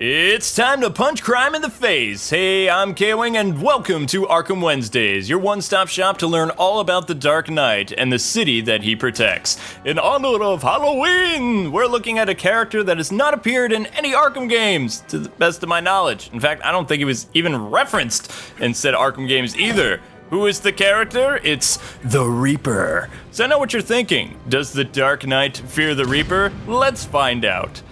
It's time to punch crime in the face. Hey, I'm K-Wing and welcome to Arkham Wednesdays, your one-stop shop to learn all about the Dark Knight and the city that he protects. In honor of Halloween, we're looking at a character that has not appeared in any Arkham games, to the best of my knowledge. In fact, I don't think he was even referenced in said Arkham games either. Who is the character? It's the Reaper. So I know what you're thinking. Does the Dark Knight fear the Reaper? Let's find out.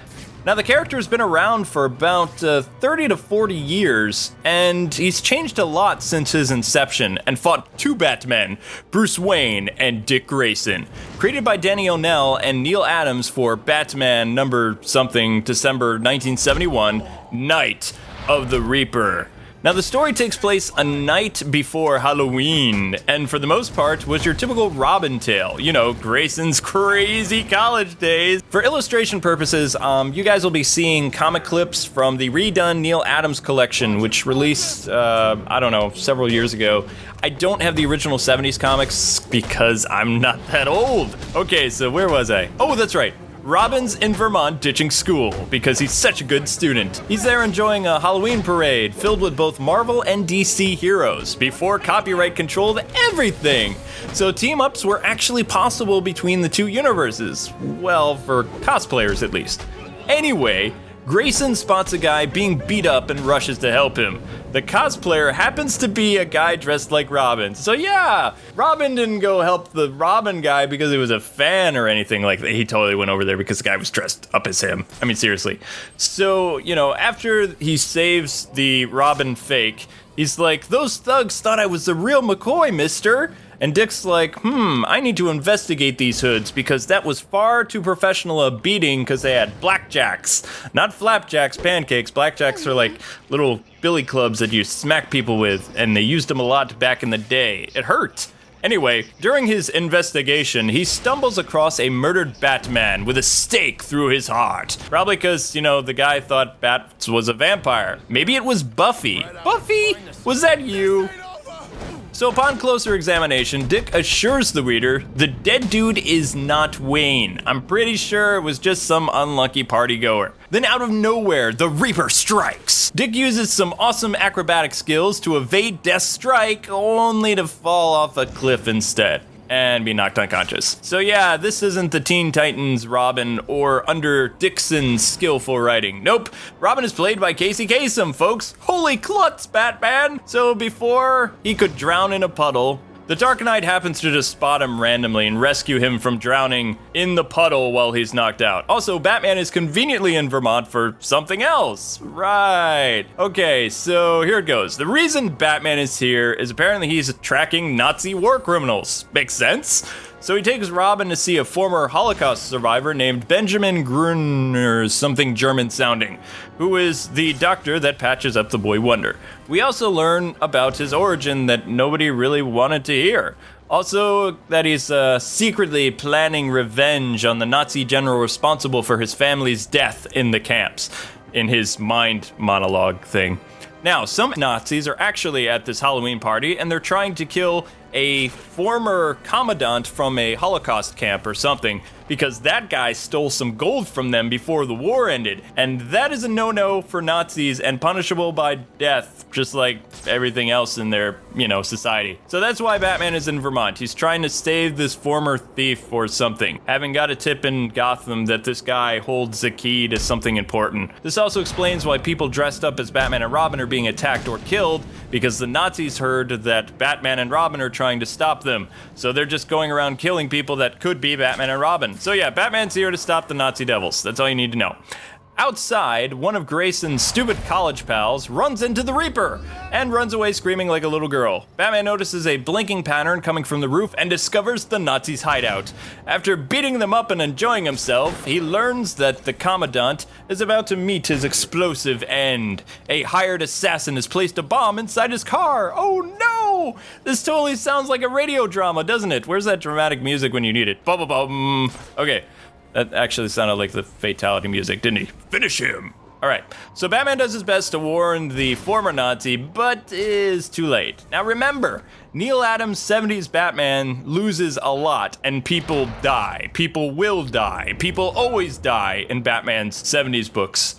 Now, the character has been around for about 30 to 40 years, and he's changed a lot since his inception and fought two Batmen, Bruce Wayne and Dick Grayson. Created by Danny O'Neill and Neil Adams for Batman number something, December 1971, Night of the Reaper. Now, the story takes place a night before Halloween, and for the most part was your typical Robin tale. You know, Grayson's crazy college days. For illustration purposes, you guys will be seeing comic clips from the redone Neil Adams collection, which released, several years ago. I don't have the original 70s comics because I'm not that old. Okay, so where was I? Oh, that's right. Robin's in Vermont ditching school because he's such a good student. He's there enjoying a Halloween parade filled with both Marvel and DC heroes before copyright controlled everything. So team-ups were actually possible between the two universes. Well, for cosplayers at least. Anyway, Grayson spots a guy being beat up and rushes to help him. The cosplayer happens to be a guy dressed like Robin. So yeah, Robin didn't go help the Robin guy because he was a fan or anything like that. He totally went over there because the guy was dressed up as him. I mean, seriously. So, after he saves the Robin fake, he's like, "Those thugs thought I was the real McCoy, mister." And Dick's like, I need to investigate these hoods because that was far too professional a beating because they had blackjacks. Not flapjacks, pancakes. Blackjacks are like little billy clubs that you smack people with, and they used them a lot back in the day. It hurt. Anyway, during his investigation, he stumbles across a murdered Batman with a stake through his heart. Probably because, the guy thought Bats was a vampire. Maybe it was Buffy. Buffy? Was that you? So upon closer examination, Dick assures the reader the dead dude is not Wayne. I'm pretty sure it was just some unlucky party goer. Then out of nowhere, the Reaper strikes. Dick uses some awesome acrobatic skills to evade Death's strike, only to fall off a cliff instead and be knocked unconscious. So yeah, this isn't the Teen Titans Robin or under Dixon's skillful writing. Nope, Robin is played by Casey Kasem, folks. Holy klutz, Batman! So before he could drown in a puddle, the Dark Knight happens to just spot him randomly and rescue him from drowning in the puddle while he's knocked out. Also, Batman is conveniently in Vermont for something else. Right. Okay, so here it goes. The reason Batman is here is apparently he's tracking Nazi war criminals. Makes sense? So he takes Robin to see a former Holocaust survivor named Benjamin Gruner, something German sounding, who is the doctor that patches up the boy Wonder. We also learn about his origin that nobody really wanted to hear. Also, that he's secretly planning revenge on the Nazi general responsible for his family's death in the camps, in his mind monologue thing. Now, some Nazis are actually at this Halloween party, and they're trying to kill a former commandant from a Holocaust camp or something, because that guy stole some gold from them before the war ended, and that is a no-no for Nazis and punishable by death, just like everything else in their, society. So that's why Batman is in Vermont. He's trying to save this former thief or something, having got a tip in Gotham that this guy holds the key to something important. This also explains why people dressed up as Batman and Robin are being attacked or killed, because the Nazis heard that Batman and Robin are trying to stop them. So they're just going around killing people that could be Batman and Robin. So yeah, Batman's here to stop the Nazi devils. That's all you need to know. Outside, one of Grayson's stupid college pals runs into the Reaper and runs away screaming like a little girl. Batman notices a blinking pattern coming from the roof and discovers the Nazis' hideout. After beating them up and enjoying himself, he learns that the Commandant is about to meet his explosive end. A hired assassin has placed a bomb inside his car. Oh no! This totally sounds like a radio drama, doesn't it? Where's that dramatic music when you need it? Bum. Okay. That actually sounded like the fatality music, didn't he? Finish him! Alright, so Batman does his best to warn the former Nazi, but is too late. Now remember, Neil Adams' 70s Batman loses a lot, and people die. People will die. People always die in Batman's 70s books.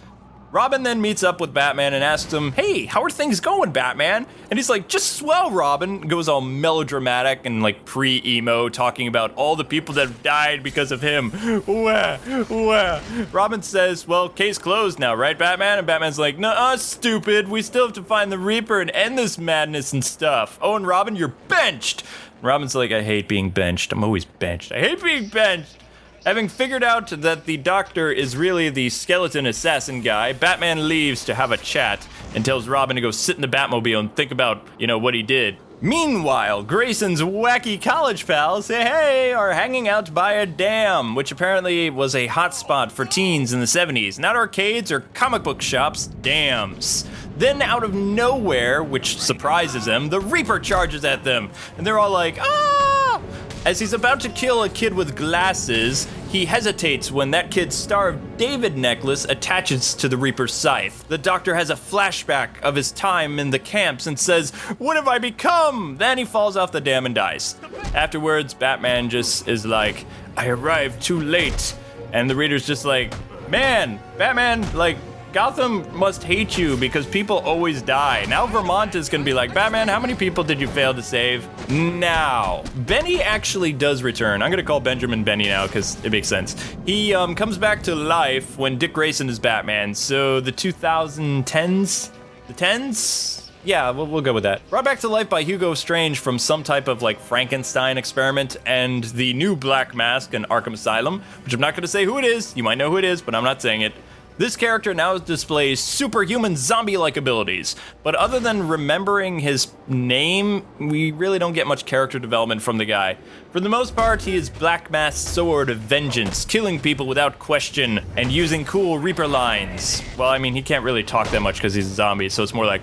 Robin then meets up with Batman and asks him, hey, how are things going, Batman? And he's like, just swell, Robin. Goes all melodramatic and like pre-emo, talking about all the people that have died because of him. Wah, wah. Robin says, well, case closed now, right, Batman? And Batman's like, nuh-uh, stupid. We still have to find the Reaper and end this madness and stuff. Oh, and Robin, you're benched. Robin's like, I hate being benched. I'm always benched. I hate being benched. Having figured out that the Doctor is really the skeleton assassin guy, Batman leaves to have a chat and tells Robin to go sit in the Batmobile and think about, what he did. Meanwhile, Grayson's wacky college pals, hey, are hanging out by a dam, which apparently was a hotspot for teens in the 70s. Not arcades or comic book shops, dams. Then out of nowhere, which surprises them, the Reaper charges at them. And they're all like, ah! As he's about to kill a kid with glasses, he hesitates when that kid's Star of David necklace attaches to the Reaper's scythe. The Doctor has a flashback of his time in the camps and says, what have I become? Then he falls off the dam and dies. Afterwards, Batman just is like, I arrived too late. And the reader's just like, man, Batman, Gotham must hate you because people always die. Now Vermont is gonna be like, Batman, how many people did you fail to save? Now, Benny actually does return. I'm gonna call Benjamin Benny now because it makes sense. He comes back to life when Dick Grayson is Batman. So the 2010s? The 10s? Yeah, we'll go with that. Brought back to life by Hugo Strange from some type of Frankenstein experiment and the new Black Mask in Arkham Asylum, which I'm not gonna say who it is. You might know who it is, but I'm not saying it. This character now displays superhuman zombie-like abilities, but other than remembering his name, we really don't get much character development from the guy. For the most part, he is Black Mask's sword of vengeance, killing people without question, and using cool Reaper lines. Well, I mean, he can't really talk that much because he's a zombie, so it's more like,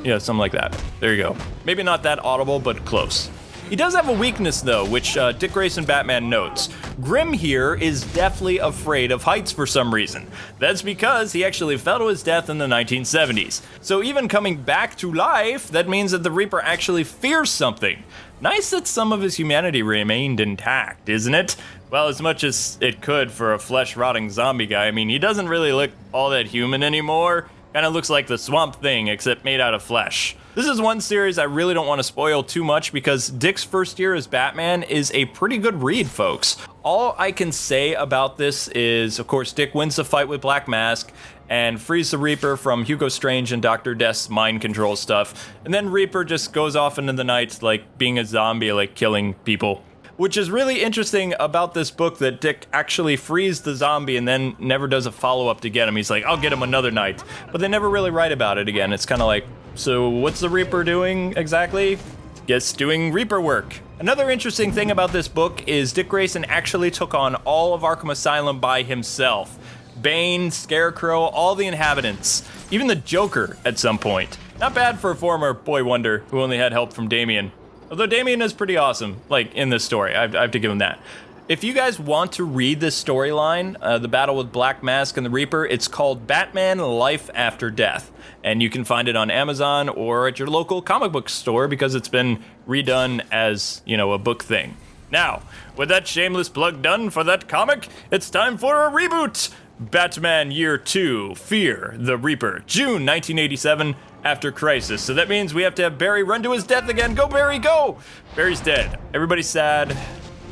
yeah, something like that. There you go. Maybe not that audible, but close. He does have a weakness, though, which Dick Grayson Batman notes. Grim here is deathly afraid of heights for some reason. That's because he actually fell to his death in the 1970s. So even coming back to life, that means that the Reaper actually fears something. Nice that some of his humanity remained intact, isn't it? Well, as much as it could for a flesh-rotting zombie guy. I mean, he doesn't really look all that human anymore. Kinda looks like the Swamp Thing, except made out of flesh. This is one series I really don't want to spoil too much because Dick's first year as Batman is a pretty good read, folks. All I can say about this is, of course, Dick wins the fight with Black Mask and frees the Reaper from Hugo Strange and Dr. Death's mind control stuff. And then Reaper just goes off into the night, being a zombie, killing people. Which is really interesting about this book, that Dick actually frees the zombie and then never does a follow-up to get him. He's like, I'll get him another night. But they never really write about it again. It's kind of like, so what's the Reaper doing exactly? Guess doing Reaper work. Another interesting thing about this book is Dick Grayson actually took on all of Arkham Asylum by himself. Bane, Scarecrow, all the inhabitants. Even the Joker at some point. Not bad for a former boy wonder who only had help from Damian. Although Damian is pretty awesome, in this story. I have to give him that. If you guys want to read this storyline, the battle with Black Mask and the Reaper, it's called Batman Life After Death. And you can find it on Amazon or at your local comic book store because it's been redone as, a book thing. Now, with that shameless plug done for that comic, it's time for a reboot! Batman Year 2, Fear the Reaper, June 1987, after Crisis. So that means we have to have Barry run to his death again. Go, Barry, go! Barry's dead. Everybody's sad.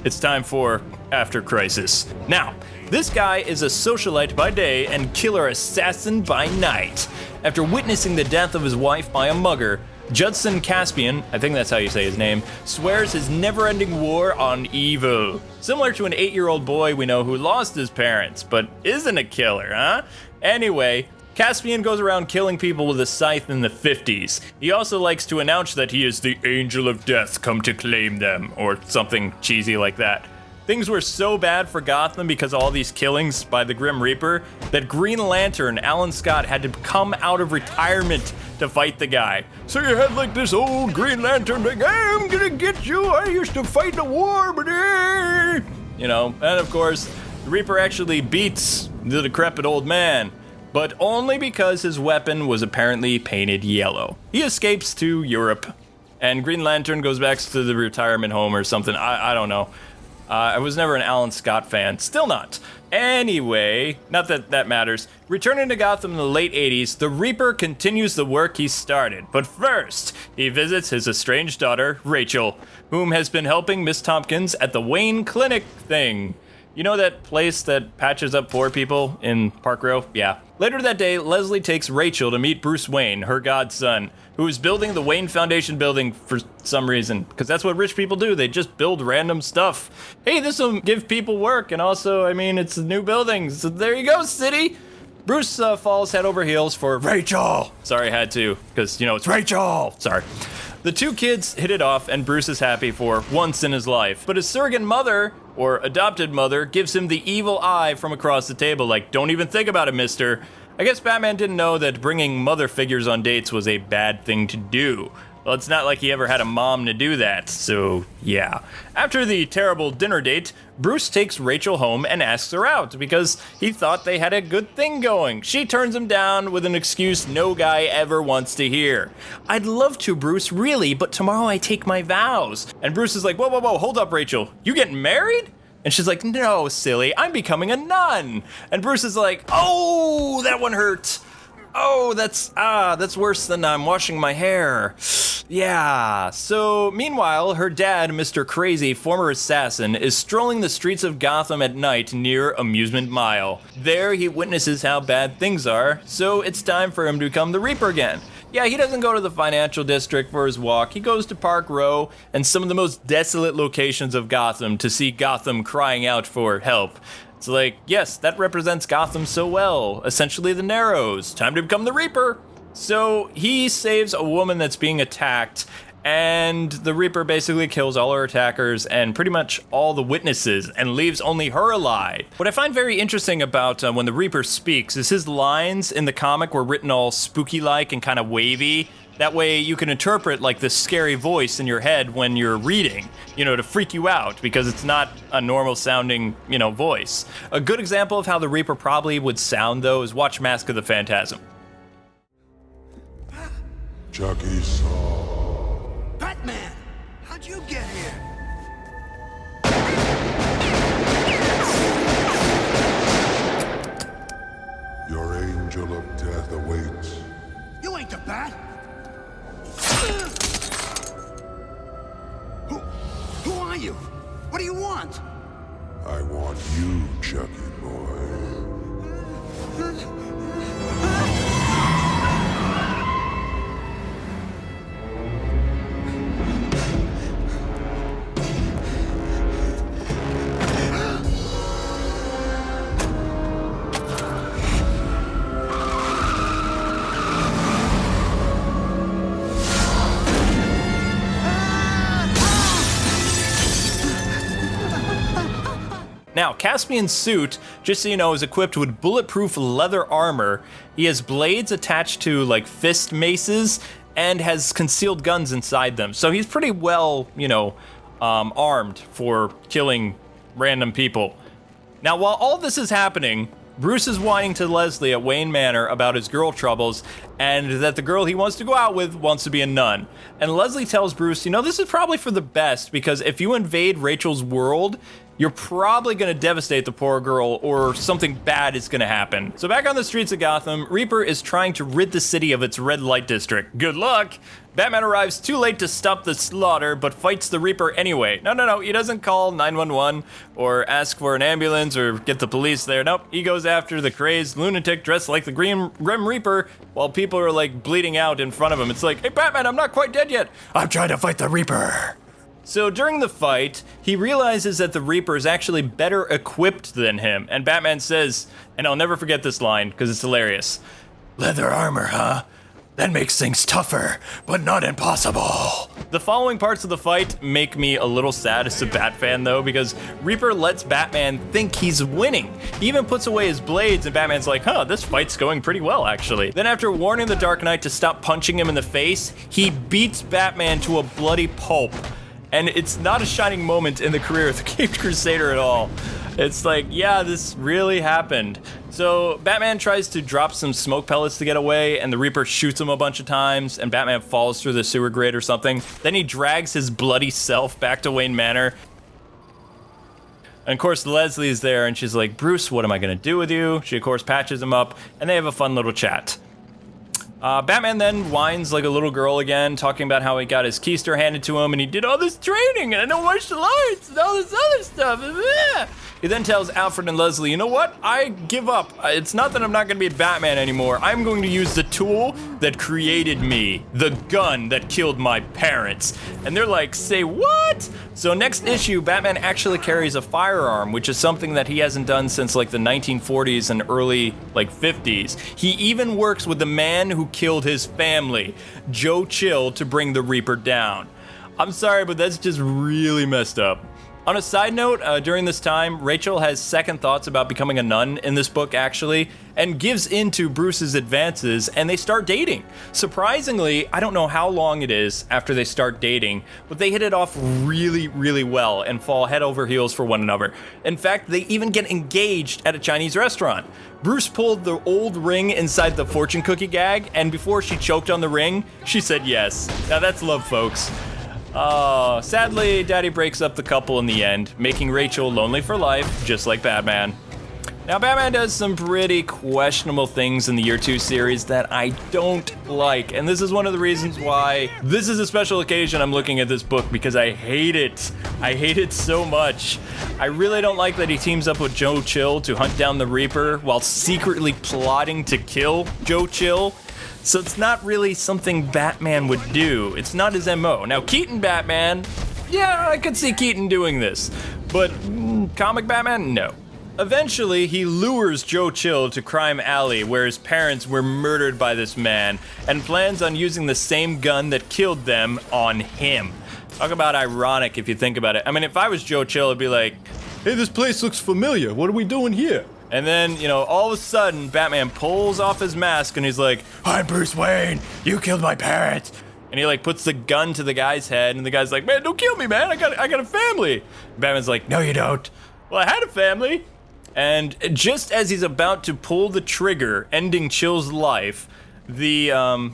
It's time for After Crisis. Now, this guy is a socialite by day and killer assassin by night. After witnessing the death of his wife by a mugger, Judson Caspin, I think that's how you say his name, swears his never-ending war on evil. Similar to an 8-year-old boy we know who lost his parents, but isn't a killer, huh? Anyway, Caspian goes around killing people with a scythe in the 50s. He also likes to announce that he is the angel of death come to claim them, or something cheesy like that. Things were so bad for Gotham because of all these killings by the Grim Reaper that Green Lantern, Alan Scott, had to come out of retirement to fight the guy. So you had this old Green Lantern I'm gonna get you, I used to fight the war, but and of course, the Reaper actually beats the decrepit old man, but only because his weapon was apparently painted yellow. He escapes to Europe, and Green Lantern goes back to the retirement home or something, I don't know. I was never an Alan Scott fan, still not. Anyway, not that that matters. Returning to Gotham in the late 80s, the Reaper continues the work he started. But first, he visits his estranged daughter, Rachel, whom has been helping Miss Tompkins at the Wayne Clinic thing. You know that place that patches up poor people in Park Row? Yeah. Later that day, Leslie takes Rachel to meet Bruce Wayne, her godson, who is building the Wayne Foundation building for some reason, because that's what rich people do. They just build random stuff. Hey, this will give people work, and also, I mean, it's a new building, so there you go, city. Bruce falls head over heels for Rachel. Sorry, I had to, because, you know, it's Rachel. Sorry. The two kids hit it off, and Bruce is happy for once in his life. But his surrogate mother, or adopted mother, gives him the evil eye from across the table, like, don't even think about it, mister. I guess Batman didn't know that bringing mother figures on dates was a bad thing to do. Well, it's not like he ever had a mom to do that, so yeah. After the terrible dinner date, Bruce takes Rachel home and asks her out because he thought they had a good thing going. She turns him down with an excuse no guy ever wants to hear. I'd love to, Bruce, really, but tomorrow I take my vows. And Bruce is like, whoa, hold up, Rachel. You getting married? And she's like, no, silly, I'm becoming a nun. And Bruce is like, oh, that one hurt. Oh, that's worse than I'm washing my hair. Yeah. So, meanwhile, her dad, Mr. Crazy, former assassin, is strolling the streets of Gotham at night near Amusement Mile. There, he witnesses how bad things are, so it's time for him to become the Reaper again. Yeah, he doesn't go to the financial district for his walk. He goes to Park Row and some of the most desolate locations of Gotham to see Gotham crying out for help. It's like, yes, that represents Gotham so well. Essentially the Narrows. Time to become the Reaper. So he saves a woman that's being attacked, and the Reaper basically kills all her attackers and pretty much all the witnesses and leaves only her alive. What I find very interesting about when the Reaper speaks is his lines in the comic were written all spooky-like and kind of wavy. That way you can interpret like this scary voice in your head when you're reading, you know, to freak you out because it's not a normal sounding, you know, voice. A good example of how the Reaper probably would sound though is watch Mask of the Phantasm. Chucky saw. Batman! How'd you get here? Your angel of death awaits. You ain't the Bat! Who are you? What do you want? I want you, Chucky boy. Now, Caspian's suit, just so you know, is equipped with bulletproof leather armor. He has blades attached to, like, fist maces and has concealed guns inside them. So he's pretty well, you know, armed for killing random people. Now, while all this is happening, Bruce is whining to Leslie at Wayne Manor about his girl troubles and that the girl he wants to go out with wants to be a nun. And Leslie tells Bruce, you know, this is probably for the best because if you invade Rachel's world, you're probably going to devastate the poor girl or something bad is going to happen. So back on the streets of Gotham, Reaper is trying to rid the city of its red light district. Good luck! Batman arrives too late to stop the slaughter, but fights the Reaper anyway. No, he doesn't call 911 or ask for an ambulance or get the police there. Nope, he goes after the crazed lunatic dressed like the Grim Reaper while people are like bleeding out in front of him. It's like, hey Batman, I'm not quite dead yet. I'm trying to fight the Reaper. So during the fight, he realizes that the Reaper is actually better equipped than him, and Batman says, and I'll never forget this line because it's hilarious, "Leather armor, huh? That makes things tougher, but not impossible." The following parts of the fight make me a little sad as a Bat fan though, because Reaper lets Batman think he's winning. He even puts away his blades and Batman's like, huh, this fight's going pretty well actually. Then after warning the Dark Knight to stop punching him in the face, he beats Batman to a bloody pulp. And it's not a shining moment in the career of the Caped Crusader at all. It's like, yeah, this really happened. So Batman tries to drop some smoke pellets to get away, and the Reaper shoots him a bunch of times, and Batman falls through the sewer grate or something. Then he drags his bloody self back to Wayne Manor. And of course, Leslie's there, and she's like, Bruce, what am I going to do with you? She, of course, patches him up, and they have a fun little chat. Batman then whines like a little girl again, talking about how he got his keister handed to him, and he did all this training, and I don't watch the lights, and all this other stuff. He then tells Alfred and Leslie, you know what? I give up. It's not that I'm not going to be Batman anymore. I'm going to use the tool that created me, the gun that killed my parents. And they're like, say what? So next issue, Batman actually carries a firearm, which is something that he hasn't done since like the 1940s and early like 50s. He even works with the man who killed his family, Joe Chill, to bring the Reaper down. I'm sorry, but that's just really messed up. On a side note, during this time, Rachel has second thoughts about becoming a nun in this book, actually, and gives in to Bruce's advances, and they start dating. Surprisingly, I don't know how long it is after they start dating, but they hit it off really, really well and fall head over heels for one another. In fact, they even get engaged at a Chinese restaurant. Bruce pulled the old ring inside the fortune cookie gag, and before she choked on the ring, she said yes. Now that's love, folks. Sadly, Daddy breaks up the couple in the end, making Rachel lonely for life, just like Batman. Now, Batman does some pretty questionable things in the Year 2 series that I don't like, and this is one of the reasons why this is a special occasion I'm looking at this book, because I hate it. I hate it so much. I really don't like that he teams up with Joe Chill to hunt down the Reaper while secretly plotting to kill Joe Chill. So it's not really something Batman would do. It's not his MO. Now, Keaton Batman, yeah, I could see Keaton doing this. But comic Batman, no. Eventually, he lures Joe Chill to Crime Alley, where his parents were murdered by this man, and plans on using the same gun that killed them on him. Talk about ironic if you think about it. I mean, if I was Joe Chill, I'd be like, hey, this place looks familiar. What are we doing here? And then, you know, all of a sudden, Batman pulls off his mask and he's like, I'm Bruce Wayne, you killed my parents. And he like puts the gun to the guy's head, and the guy's like, man, don't kill me, man, I got a family. Batman's like, no, you don't. Well, I had a family. And just as he's about to pull the trigger, ending Chill's life, the,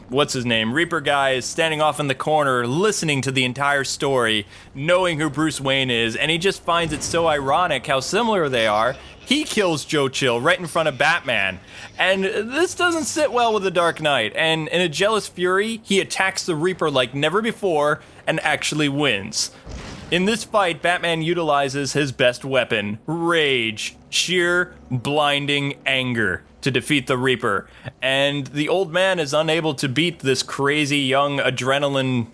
what's his name, Reaper guy is standing off in the corner listening to the entire story, knowing who Bruce Wayne is, and he just finds it so ironic how similar they are. He kills Joe Chill right in front of Batman. And this doesn't sit well with the Dark Knight, and in a jealous fury, he attacks the Reaper like never before and actually wins. In this fight, Batman utilizes his best weapon, rage, sheer, blinding anger, to defeat the Reaper. And the old man is unable to beat this crazy young adrenaline,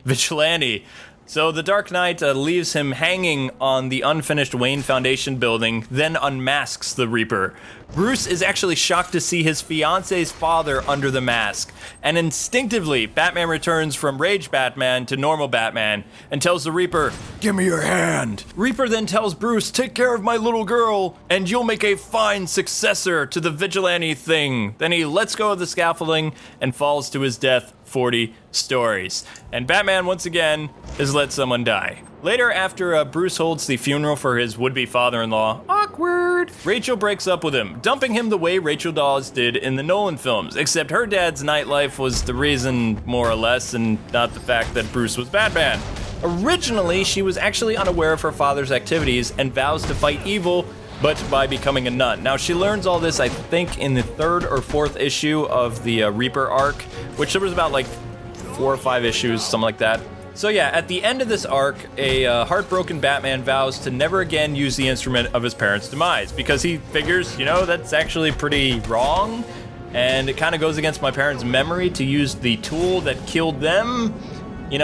vigilante. So the Dark Knight leaves him hanging on the unfinished Wayne Foundation building, then unmasks the Reaper. Bruce is actually shocked to see his fiance's father under the mask, and instinctively, Batman returns from Rage Batman to normal Batman and tells the Reaper, give me your hand. Reaper then tells Bruce, take care of my little girl, and you'll make a fine successor to the vigilante thing. Then he lets go of the scaffolding and falls to his death 40 stories. And Batman, once again, has let someone die. Later, after Bruce holds the funeral for his would-be father-in-law, awkward, Rachel breaks up with him, dumping him the way Rachel Dawes did in the Nolan films, except her dad's nightlife was the reason, more or less, and not the fact that Bruce was Batman. Originally, she was actually unaware of her father's activities and vows to fight evil, but by becoming a nun. Now, she learns all this, I think, in the 3rd or 4th issue of the Reaper arc, which there was about like 4 or 5 issues, something like that. So yeah, at the end of this arc, a heartbroken Batman vows to never again use the instrument of his parents' demise, because he figures, that's actually pretty wrong, and it kind of goes against my parents' memory to use the tool that killed them.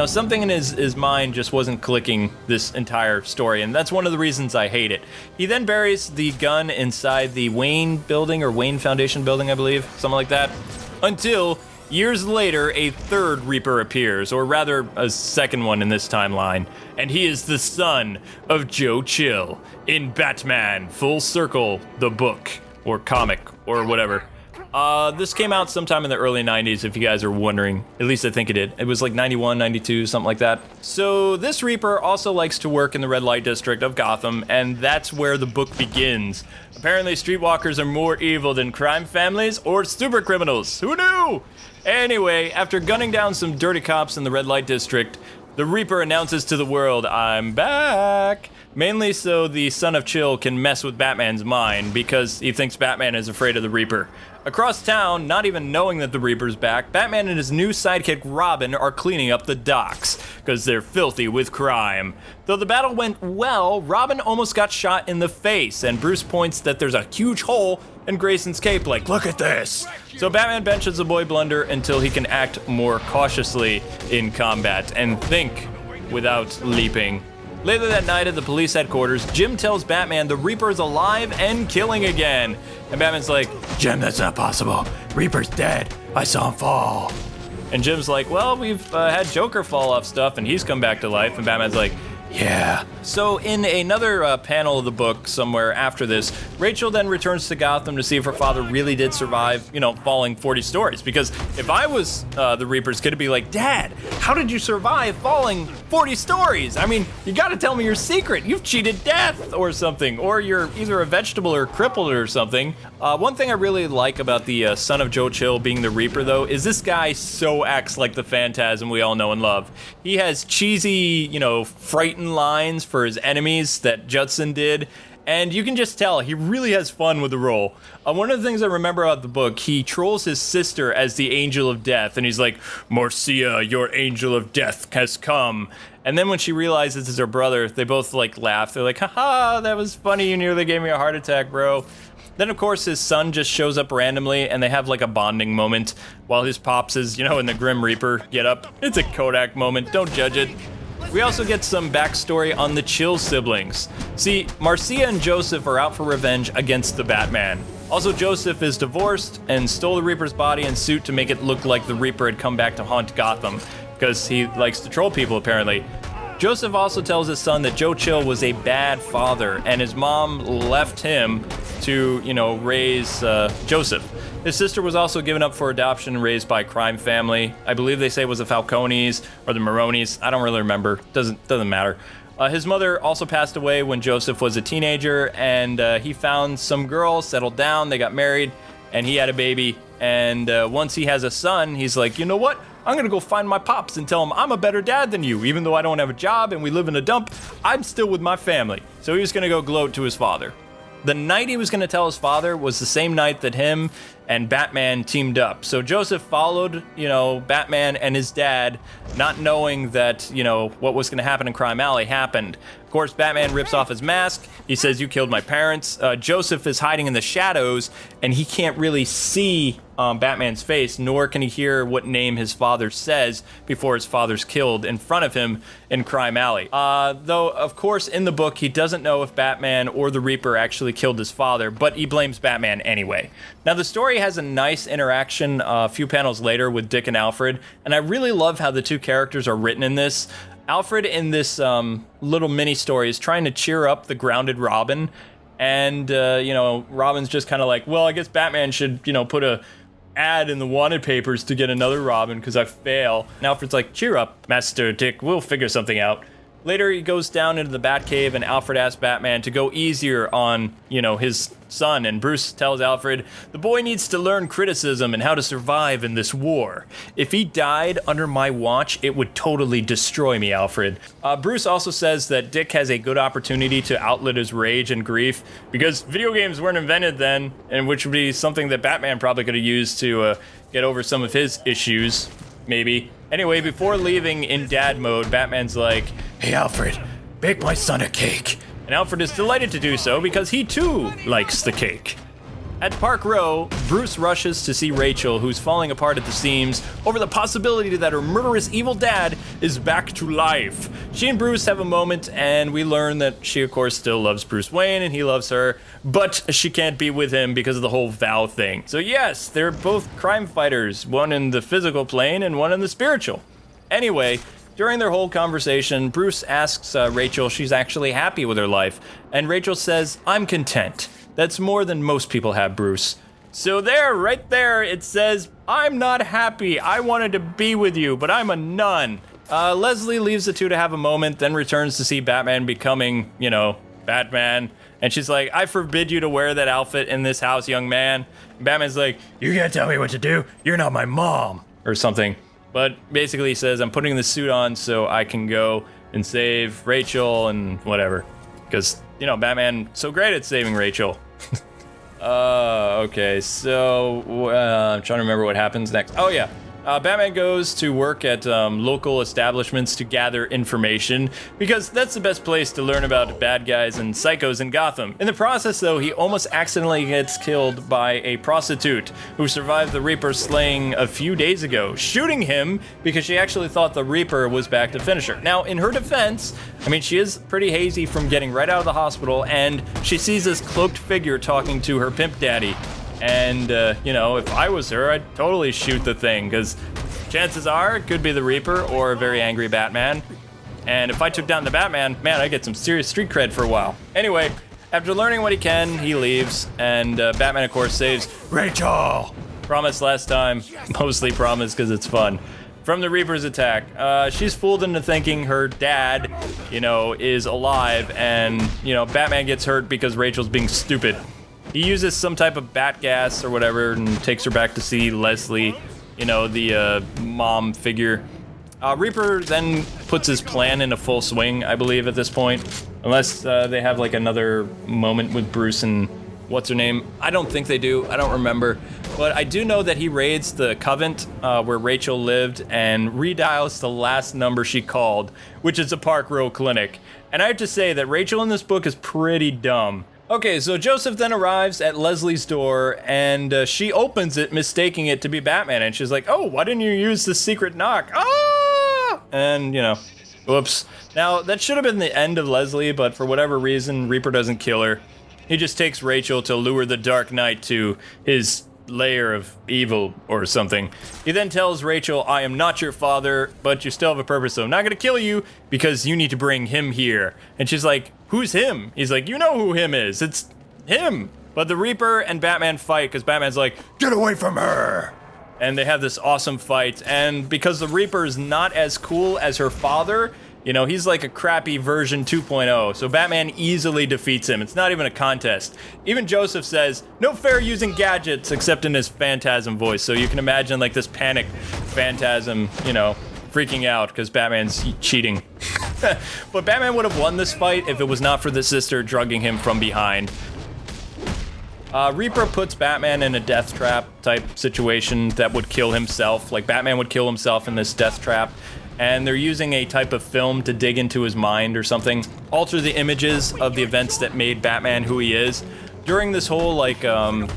Something in his mind just wasn't clicking this entire story, and that's one of the reasons I hate it. He then buries the gun inside the Wayne building, or Wayne Foundation building, I believe, something like that, until years later, a 3rd Reaper appears, or rather, a 2nd one in this timeline, and he is the son of Joe Chill in Batman Full Circle, the book, or comic, or whatever. This came out sometime in the early 90s, if you guys are wondering. At least I think it did. It was like 91, 92, something like that. So this Reaper also likes to work in the red light district of Gotham, and that's where the book begins. Apparently, streetwalkers are more evil than crime families or super criminals. Who knew? Anyway, after gunning down some dirty cops in the red light district, the Reaper announces to the world, I'm back. Mainly so the Son of Chill can mess with Batman's mind because he thinks Batman is afraid of the Reaper. Across town, not even knowing that the Reaper's back, Batman and his new sidekick Robin are cleaning up the docks because they're filthy with crime. Though the battle went well, Robin almost got shot in the face, and Bruce points that there's a huge hole in Grayson's cape, like, look at this! So Batman benches the boy Blunder until he can act more cautiously in combat and think without leaping. Later that night at the police headquarters, Jim tells Batman the Reaper is alive and killing again. And Batman's like, Jim, that's not possible. Reaper's dead. I saw him fall. And Jim's like, well, we've had Joker fall off stuff and he's come back to life. And Batman's like, yeah. So in another panel of the book somewhere after this, Rachel then returns to Gotham to see if her father really did survive, falling 40 stories. Because if I was the Reaper's kid, it'd be like, Dad, how did you survive falling 40 stories? I mean, you gotta tell me your secret. You've cheated death or something. Or you're either a vegetable or crippled or something. One thing I really like about the son of Joe Chill being the Reaper, though, is this guy so acts like the Phantasm we all know and love. He has cheesy, frightened lines for his enemies that Judson did, and you can just tell he really has fun with the role. One of the things I remember about the book, he trolls his sister as the Angel of Death, and he's like, Marcia, your Angel of Death has come. And then when she realizes it's her brother, they both laugh. They're like, haha, that was funny, you nearly gave me a heart attack, bro. Then, of course, his son just shows up randomly, and they have a bonding moment while his pops is, in the Grim Reaper get up. It's a Kodak moment, don't judge it. We also get some backstory on the Chill siblings. See, Marcia and Joesph are out for revenge against the Batman. Also, Joesph is divorced and stole the Reaper's body and suit to make it look like the Reaper had come back to haunt Gotham, because he likes to troll people, apparently. Joesph also tells his son that Joe Chill was a bad father, and his mom left him to, raise Joesph. His sister was also given up for adoption and raised by a crime family. I believe they say it was the Falcones or the Maronis. I don't really remember. Doesn't matter. His mother also passed away when Joesph was a teenager, and he found some girl, settled down, they got married, and he had a baby. And once he has a son, he's like, you know what? I'm gonna go find my pops and tell him I'm a better dad than you. Even though I don't have a job and we live in a dump, I'm still with my family. So he was gonna go gloat to his father. The night he was gonna tell his father was the same night that him and Batman teamed up. So Joesph followed, Batman and his dad, not knowing that, what was gonna happen in Crime Alley happened. Of course, Batman rips off his mask. He says, you killed my parents. Joesph is hiding in the shadows, and he can't really see Batman's face, nor can he hear what name his father says before his father's killed in front of him in Crime Alley. Though, of course, in the book, he doesn't know if Batman or the Reaper actually killed his father, but he blames Batman anyway. Now, the story has a nice interaction a few panels later with Dick and Alfred, and I really love how the two characters are written in this. Alfred in this little mini story is trying to cheer up the grounded Robin, and Robin's just kind of like, well, I guess Batman should put a ad in the wanted papers to get another Robin because I fail. And Alfred's like, cheer up, Master Dick, we'll figure something out. Later, he goes down into the Batcave, and Alfred asks Batman to go easier on, his son. And Bruce tells Alfred, the boy needs to learn criticism and how to survive in this war. If he died under my watch, it would totally destroy me, Alfred. Bruce also says that Dick has a good opportunity to outlet his rage and grief, because video games weren't invented then, and which would be something that Batman probably could have used to get over some of his issues, maybe. Anyway, before leaving in dad mode, Batman's like, hey Alfred, bake my son a cake. And Alfred is delighted to do so because he too likes the cake. At Park Row, Bruce rushes to see Rachel, who's falling apart at the seams over the possibility that her murderous evil dad is back to life. She and Bruce have a moment, and we learn that she, of course, still loves Bruce Wayne, and he loves her, but she can't be with him because of the whole vow thing. So yes, they're both crime fighters, one in the physical plane and one in the spiritual. Anyway, during their whole conversation, Bruce asks Rachel if she's actually happy with her life, and Rachel says, I'm content. That's more than most people have, Bruce. So there, right there, it says, I'm not happy. I wanted to be with you, but I'm a nun. Leslie leaves the two to have a moment, then returns to see Batman becoming, Batman. And she's like, I forbid you to wear that outfit in this house, young man. And Batman's like, you can't tell me what to do. You're not my mom. Or something. But basically he says, I'm putting this suit on so I can go and save Rachel and whatever. because, you know, Batman so great at saving Rachel. Okay, so I'm trying to remember what happens next. Oh yeah, Batman goes to work at local establishments to gather information, because that's the best place to learn about bad guys and psychos in Gotham. In the process, though, he almost accidentally gets killed by a prostitute who survived the Reaper slaying a few days ago, shooting him because she actually thought the Reaper was back to finish her. Now, in her defense, I mean, she is pretty hazy from getting right out of the hospital, and she sees this cloaked figure talking to her pimp daddy. And, you know, if I was her, I'd totally shoot the thing, because chances are it could be the Reaper or a very angry Batman. And if I took down the Batman, man, I'd get some serious street cred for a while. Anyway, after learning what he can, he leaves, and Batman, of course, saves Rachel! Promised last time, mostly promised because it's fun. From the Reaper's attack. She's fooled into thinking her dad, you know, is alive, and, you know, Batman gets hurt because Rachel's being stupid. He uses some type of bat gas or whatever and takes her back to see Leslie, you know, the mom figure. Reaper then puts his plan into full swing, I believe, at this point. Unless they have like another moment with Bruce and what's her name. I don't think they do. I don't remember. But I do know that he raids the Covent where Rachel lived and redials the last number she called, which is a Park Row clinic. And I have to say that Rachel in this book is pretty dumb. Okay, so Joesph then arrives at Leslie's door, and she opens it, mistaking it to be Batman, and she's like, oh, why didn't you use the secret knock? Ah! And, you know, whoops. Now, that should have been the end of Leslie, but for whatever reason, Reaper doesn't kill her. He just takes Rachel to lure the Dark Knight to his lair of evil or something. He then tells Rachel, I am not your father, but you still have a purpose, so I'm not gonna kill you because you need to bring him here. And she's like, who's him? He's like, you know who him is, it's him. But the Reaper and Batman fight because Batman's like, get away from her. And they have this awesome fight, and because the Reaper is not as cool as her father, you know, he's like a crappy version 2.0, so Batman easily defeats him. It's not even a contest. Even Joesph says, no fair using gadgets, except in his Phantasm voice, so you can imagine like this panic Phantasm, you know, freaking out because Batman's cheating. But Batman would have won this fight if it was not for the sister drugging him from behind. Reaper puts Batman in a death trap type situation that would kill himself, like Batman would kill himself in this death trap. And they're using a type of film to dig into his mind or something, alter the images of the events that made Batman who he is. During this whole, like,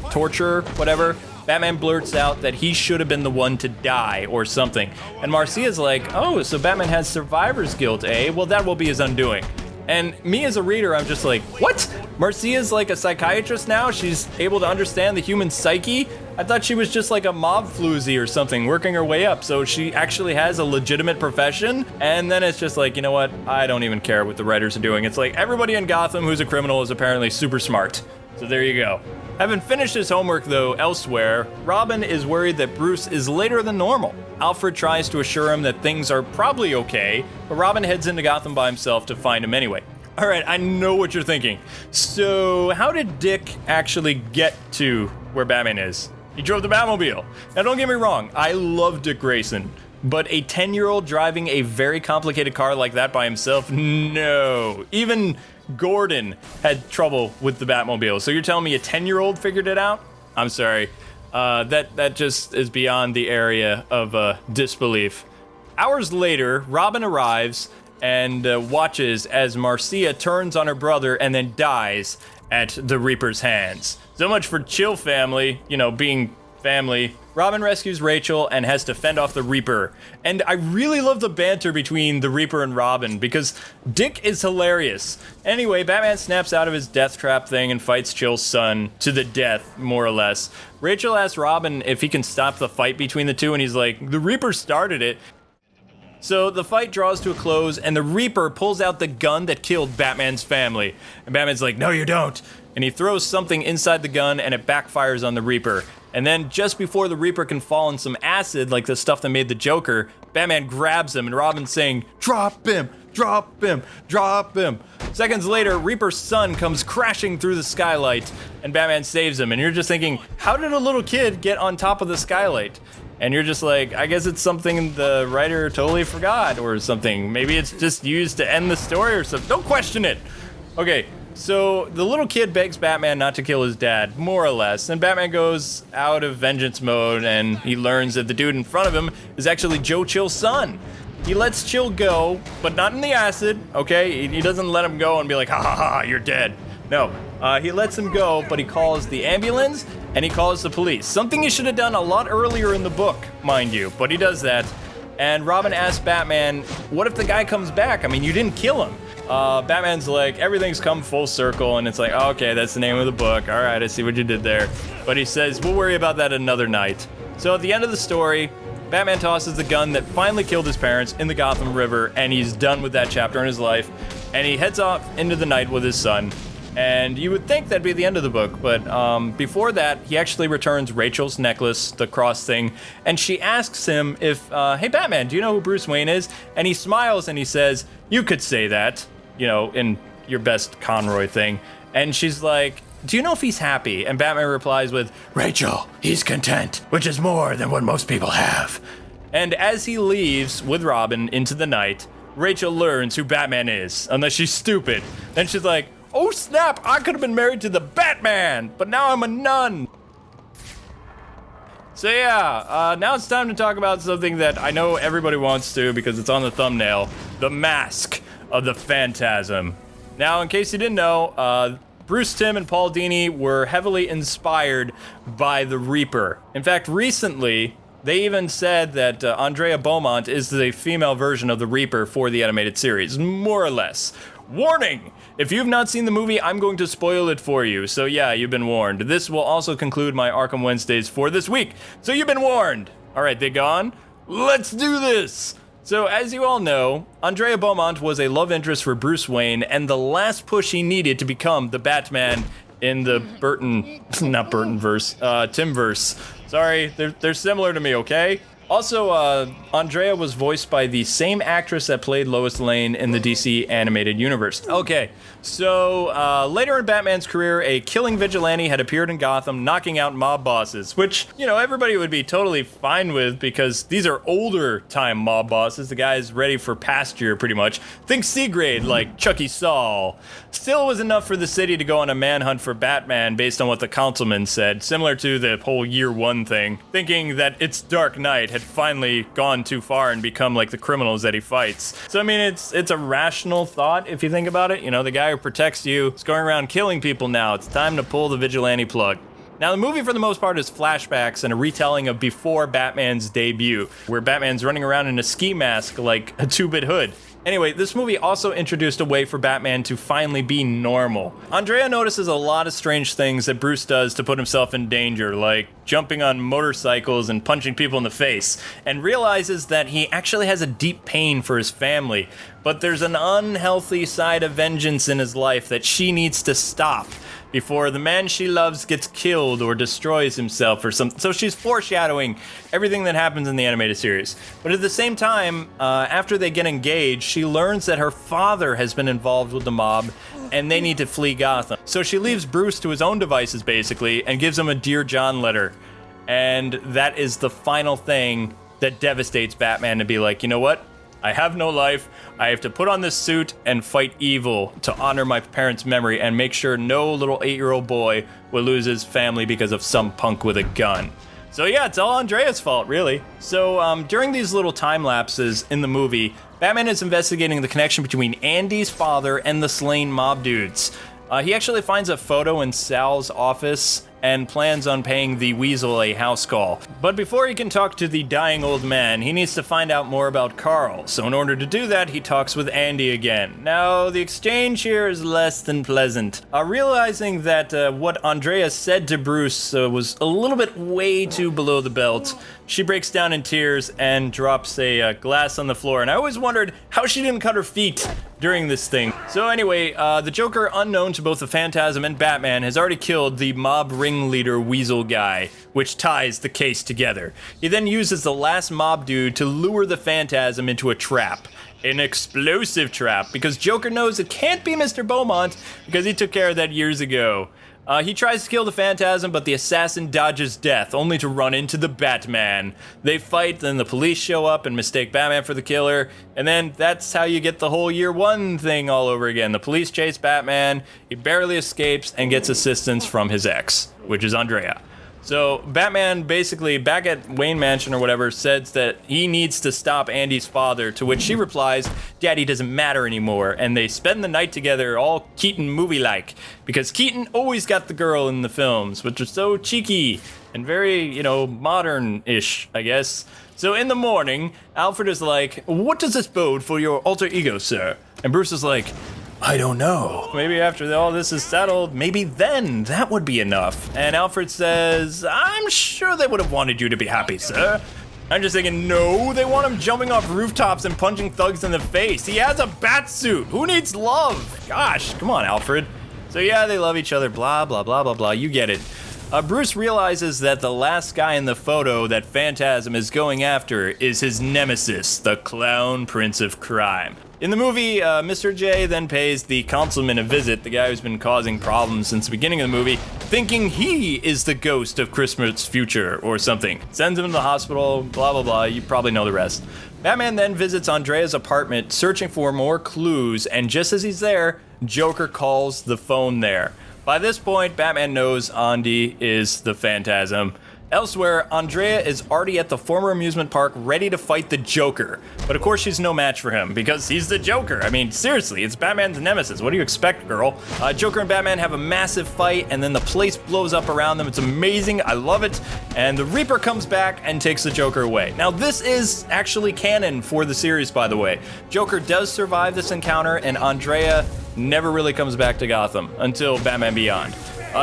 torture, whatever, Batman blurts out that he should have been the one to die or something. And Marcia's like, oh, so Batman has survivor's guilt, eh? Well, that will be his undoing. And me as a reader, I'm just like, what? Marcia's like a psychiatrist now? She's able to understand the human psyche? I thought she was just like a mob floozy or something, working her way up, so she actually has a legitimate profession? And then it's just like, you know what? I don't even care what the writers are doing. It's like, everybody in Gotham who's a criminal is apparently super smart. So there you go. Having finished his homework, though, elsewhere, Robin is worried that Bruce is later than normal. Alfred tries to assure him that things are probably okay, but Robin heads into Gotham by himself to find him anyway. Alright, I know what you're thinking. So, how did Dick actually get to where Batman is? He drove the Batmobile. Now, don't get me wrong, I love Dick Grayson, but a 10-year-old driving a very complicated car like that by himself? No. Even Gordon had trouble with the Batmobile, so you're telling me a 10-year-old figured it out? I'm sorry. That just is beyond the area of disbelief. Hours later, Robin arrives and watches as Marcia turns on her brother and then dies at the Reaper's hands. So much for chill family, you know, being family. Robin rescues Rachel and has to fend off the Reaper. And I really love the banter between the Reaper and Robin because Dick is hilarious. Anyway, Batman snaps out of his death trap thing and fights Chill's son to the death, more or less. Rachel asks Robin if he can stop the fight between the two, and he's like, the Reaper started it. So the fight draws to a close, and the Reaper pulls out the gun that killed Batman's family. And Batman's like, no, you don't. And he throws something inside the gun, and it backfires on the Reaper. And then just before the Reaper can fall in some acid, like the stuff that made the Joker, Batman grabs him, and Robin's saying, drop him, drop him, drop him. Seconds later, Reaper's son comes crashing through the skylight, and Batman saves him. And you're just thinking, how did a little kid get on top of the skylight? And you're just like, I guess it's something the writer totally forgot or something. Maybe it's just used to end the story or something. Don't question it. Okay, so the little kid begs Batman not to kill his dad, more or less, and Batman goes out of vengeance mode and he learns that the dude in front of him is actually Joe Chill's son. He lets Chill go, but not in the acid, okay? He doesn't let him go and be like, ha ha ha, you're dead. No, he lets him go, but he calls the ambulance and he calls the police. Something he should have done a lot earlier in the book, mind you, but he does that. And Robin asks Batman, what if the guy comes back? I mean, you didn't kill him. Batman's like, everything's come full circle, and it's like, oh, okay, that's the name of the book. All right, I see what you did there. But he says, we'll worry about that another night. So at the end of the story, Batman tosses the gun that finally killed his parents in the Gotham River, and he's done with that chapter in his life, and he heads off into the night with his son. And you would think that'd be the end of the book, but before that, he actually returns Rachel's necklace, the cross thing, and she asks him if, hey Batman, do you know who Bruce Wayne is? And he smiles and he says, you could say that, you know, in your best Conroy thing. And she's like, do you know if he's happy? And Batman replies with, Rachel, he's content, which is more than what most people have. And as he leaves with Robin into the night, Rachel learns who Batman is, unless she's stupid. Then she's like, oh snap, I could have been married to the Batman, but now I'm a nun. So yeah, now it's time to talk about something that I know everybody wants to because it's on the thumbnail, the mask of the Phantasm. Now, in case you didn't know, Bruce Timm and Paul Dini were heavily inspired by the Reaper. In fact, recently, they even said that Andrea Beaumont is the female version of the Reaper for the animated series, more or less. Warning! If you've not seen the movie, I'm going to spoil it for you, so yeah, you've been warned. This will also conclude my Arkham Wednesdays for this week, so you've been warned! Alright, they gone? Let's do this! So, as you all know, Andrea Beaumont was a love interest for Bruce Wayne and the last push he needed to become the Batman in the Timverse. Sorry, they're similar to me, okay? Also, Andrea was voiced by the same actress that played Lois Lane in the DC animated universe. Okay, so later in Batman's career, a killing vigilante had appeared in Gotham, knocking out mob bosses, which, you know, everybody would be totally fine with because these are older time mob bosses. The guy's ready for pasture, pretty much. Think C-grade, like Chucky Saul. Still was enough for the city to go on a manhunt for Batman based on what the councilman said, similar to the whole Year One thing, thinking that it's Dark Knight had finally gone too far and become like the criminals that he fights. So I mean, it's a rational thought if you think about it. You know, the guy who protects you is going around killing people now. It's time to pull the vigilante plug. Now, the movie, for the most part, is flashbacks and a retelling of before Batman's debut, where Batman's running around in a ski mask like a 2-bit hood. Anyway, this movie also introduced a way for Batman to finally be normal. Andrea notices a lot of strange things that Bruce does to put himself in danger, like jumping on motorcycles and punching people in the face, and realizes that he actually has a deep pain for his family, but there's an unhealthy side of vengeance in his life that she needs to stop before the man she loves gets killed or destroys himself or something. So she's foreshadowing everything that happens in the animated series. But at the same time, after they get engaged, she learns that her father has been involved with the mob and they need to flee Gotham. So she leaves Bruce to his own devices, basically, and gives him a Dear John letter. And that is the final thing that devastates Batman, to be like, you know what? I have no life. I have to put on this suit and fight evil to honor my parents' memory and make sure no little 8-year-old boy will lose his family because of some punk with a gun. So yeah, it's all Andrea's fault, really. So during these little time lapses in the movie, Batman is investigating the connection between Andy's father and the slain mob dudes. He actually finds a photo in Sal's office and plans on paying the Weasel a house call. But before he can talk to the dying old man, he needs to find out more about Carl. So in order to do that, he talks with Andy again. Now, the exchange here is less than pleasant. Realizing that what Andrea said to Bruce was a little bit way too below the belt, she breaks down in tears and drops a glass on the floor. And I always wondered how she didn't cut her feet during this thing. So anyway, the Joker, unknown to both the Phantasm and Batman, has already killed the mob ringleader Weasel guy, which ties the case together. He then uses the last mob dude to lure the Phantasm into a trap. An explosive trap, because Joker knows it can't be Mr. Beaumont because he took care of that years ago. He tries to kill the Phantasm, but the assassin dodges death, only to run into the Batman. They fight, then the police show up and mistake Batman for the killer, and then that's how you get the whole year one thing all over again. The police chase Batman, he barely escapes, and gets assistance from his ex, which is Andrea. So Batman basically, back at Wayne Mansion or whatever, says that he needs to stop Andy's father, to which she replies, Daddy doesn't matter anymore, and they spend the night together all Keaton movie-like, because Keaton always got the girl in the films, which are so cheeky and very, modern-ish, I guess. So in the morning, Alfred is like, what does this bode for your alter ego, sir? And Bruce is like, I don't know. Maybe after all this is settled, maybe then that would be enough. And Alfred says, I'm sure they would have wanted you to be happy, sir. I'm just thinking, no, they want him jumping off rooftops and punching thugs in the face. He has a bat suit. Who needs love? Gosh, come on, Alfred. So yeah, they love each other, blah, blah, blah, blah, blah. You get it. Bruce realizes that the last guy in the photo that Phantasm is going after is his nemesis, the Clown Prince of Crime. In the movie, Mr. J then pays the councilman a visit, the guy who's been causing problems since the beginning of the movie, thinking he is the ghost of Christmas future or something. Sends him to the hospital, blah, blah, blah. You probably know the rest. Batman then visits Andrea's apartment, searching for more clues, and just as he's there, Joker calls the phone there. By this point, Batman knows Andy is the Phantasm. Elsewhere, Andrea is already at the former amusement park ready to fight the Joker. But of course she's no match for him, because he's the Joker. I mean, seriously, it's Batman's nemesis. What do you expect, girl? Joker and Batman have a massive fight, and then the place blows up around them. It's amazing. I love it. And the Reaper comes back and takes the Joker away. Now, this is actually canon for the series, by the way. Joker does survive this encounter, and Andrea never really comes back to Gotham until Batman Beyond.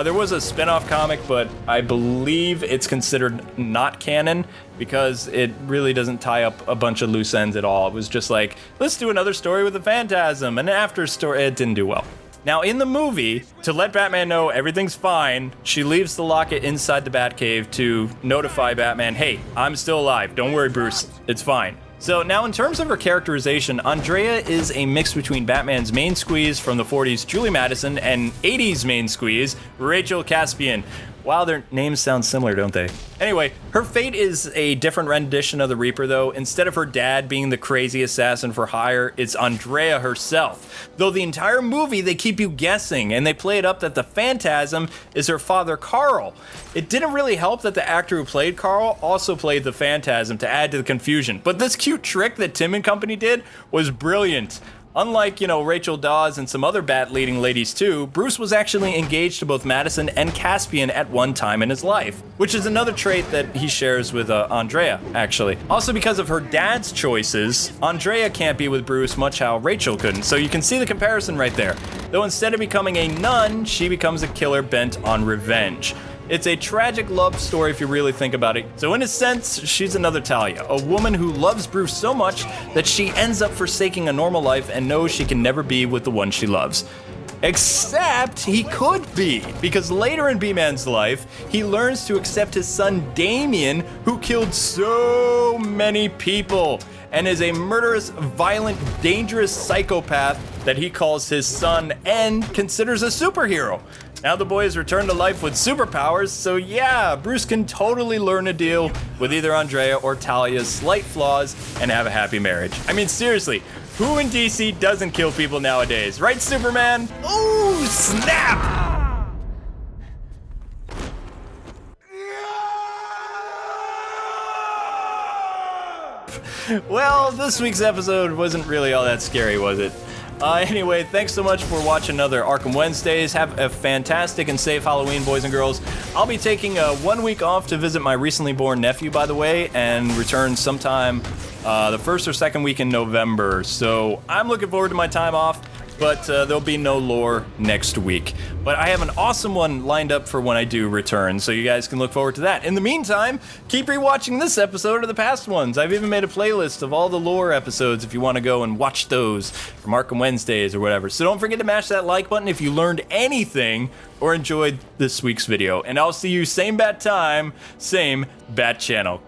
There was a spin-off comic, but I believe it's considered not canon because it really doesn't tie up a bunch of loose ends at all. It was just like, let's do another story with the Phantasm, and after story, it didn't do well. Now, in the movie, to let Batman know everything's fine, she leaves the locket inside the Batcave to notify Batman, hey, I'm still alive. Don't worry, Bruce. It's fine. So now in terms of her characterization, Andrea is a mix between Batman's main squeeze from the 40s, Julie Madison, and 80s main squeeze, Rachel Caspian. Wow, their names sound similar, don't they? Anyway, her fate is a different rendition of the Reaper, though. Instead of her dad being the crazy assassin for hire, it's Andrea herself. Though the entire movie, they keep you guessing, and they play it up that the Phantasm is her father, Carl. It didn't really help that the actor who played Carl also played the Phantasm to add to the confusion. But this cute trick that Tim and company did was brilliant. Unlike, Rachel Dawes and some other Bat-leading ladies too, Bruce was actually engaged to both Madison and Caspian at one time in his life, which is another trait that he shares with Andrea, actually. Also because of her dad's choices, Andrea can't be with Bruce much how Rachel couldn't, so you can see the comparison right there. Though instead of becoming a nun, she becomes a killer bent on revenge. It's a tragic love story if you really think about it. So in a sense, she's another Talia, a woman who loves Bruce so much that she ends up forsaking a normal life and knows she can never be with the one she loves. Except he could be, because later in B-Man's life, he learns to accept his son Damien, who killed so many people, and is a murderous, violent, dangerous psychopath that he calls his son and considers a superhero. Now the boy has returned to life with superpowers, so yeah, Bruce can totally learn to deal with either Andrea or Talia's slight flaws and have a happy marriage. I mean, seriously, who in DC doesn't kill people nowadays? Right, Superman? Ooh, snap! Well, this week's episode wasn't really all that scary, was it? Anyway, thanks so much for watching another Arkham Wednesdays. Have a fantastic and safe Halloween, boys and girls. I'll be taking 1 week off to visit my recently born nephew, by the way, and return sometime the first or second week in November. So I'm looking forward to my time off, but there'll be no lore next week. But I have an awesome one lined up for when I do return, so you guys can look forward to that. In the meantime, keep rewatching this episode or the past ones. I've even made a playlist of all the lore episodes if you want to go and watch those from Arkham Wednesdays or whatever. So don't forget to mash that like button if you learned anything or enjoyed this week's video. And I'll see you same bat time, same bat channel.